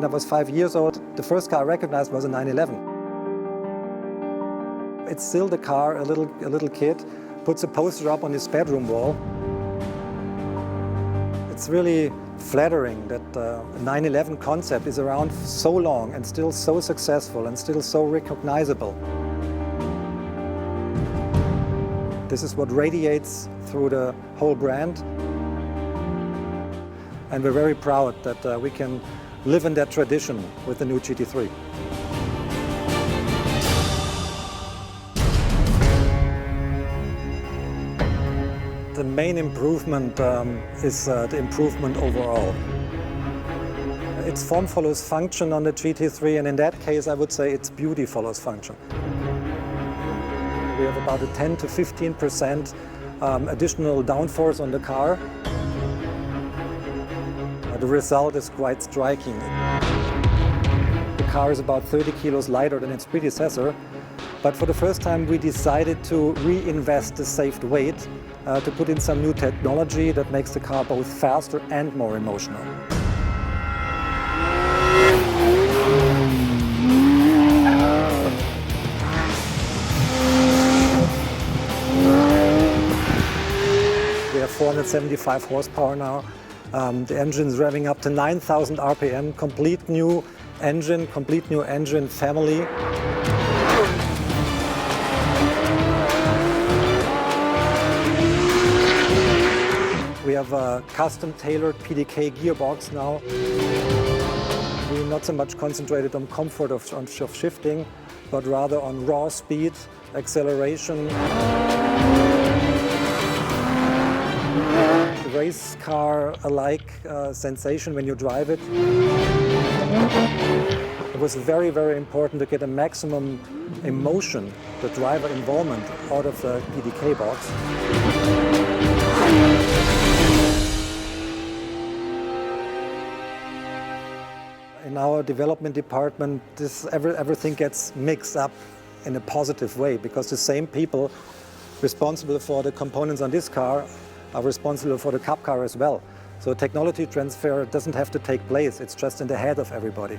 When I was 5 years old, the first car I recognized was a 911. It's still the car a little kid puts a poster up on his bedroom wall. It's really flattering that a 911 concept is around so long and still so successful and still so recognizable. This is what radiates through the whole brand. And we're very proud that we can live in that tradition with the new GT3. The main improvement is the improvement overall. Its form follows function on the GT3, and in that case I would say its beauty follows function. We have about a 10 to 15% additional downforce on the car. The result is quite striking. The car is about 30 kilos lighter than its predecessor, but for the first time we decided to reinvest the saved weight to put in some new technology that makes the car both faster and more emotional. We have 475 horsepower now. The engine is revving up to 9,000 RPM, complete new engine family. We have a custom-tailored PDK gearbox now. We're not so much concentrated on comfort of shifting, but rather on raw speed, acceleration. Race car-alike sensation when you drive it. It was very, very important to get a maximum emotion, the driver involvement, out of the PDK box. In our development department, everything gets mixed up in a positive way, because the same people responsible for the components on this car are responsible for the cup car as well. So technology transfer doesn't have to take place, it's just in the head of everybody.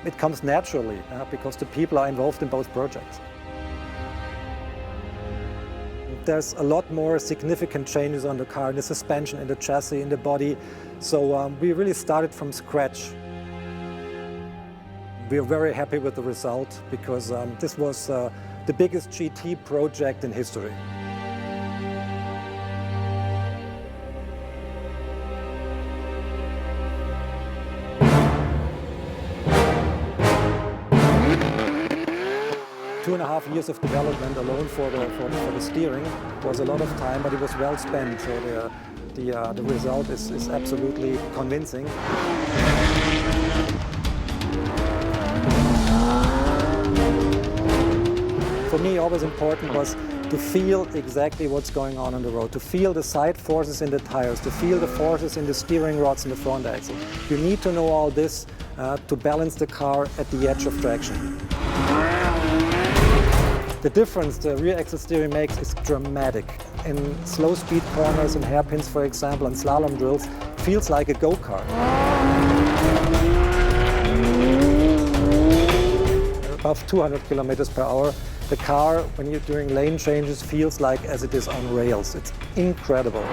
It comes naturally because the people are involved in both projects. There's a lot more significant changes on the car, in the suspension, in the chassis, in the body. So we really started from scratch. We are very happy with the result because this was the biggest GT project in history. Two and a half years of development alone for the steering was a lot of time, but it was well spent. So the result is absolutely convincing. For me, always important was to feel exactly what's going on the road, to feel the side forces in the tires, to feel the forces in the steering rods in the front axle. You need to know all this to balance the car at the edge of traction. The difference the rear axle steering makes is dramatic. In slow speed corners and hairpins, for example, and slalom drills, feels like a go-kart. Above 200 kilometers per hour, the car, when you're doing lane changes, feels like as it is on rails. It's incredible.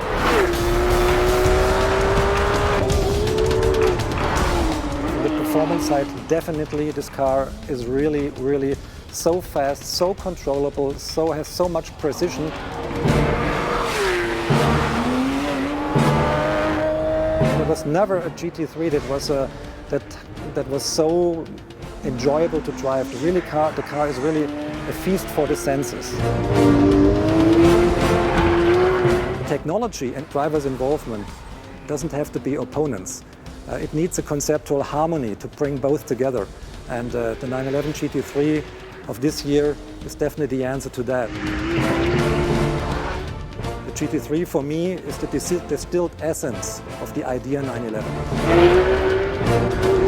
On the performance side, definitely this car is really, really so fast, so controllable, has so much precision. There was never a GT3 that was so enjoyable to drive. The car is really a feast for the senses. Technology and driver's involvement doesn't have to be opponents. It needs a conceptual harmony to bring both together. And the 911 GT3 of this year is definitely the answer to that. The GT3 for me is the distilled essence of the idea 911.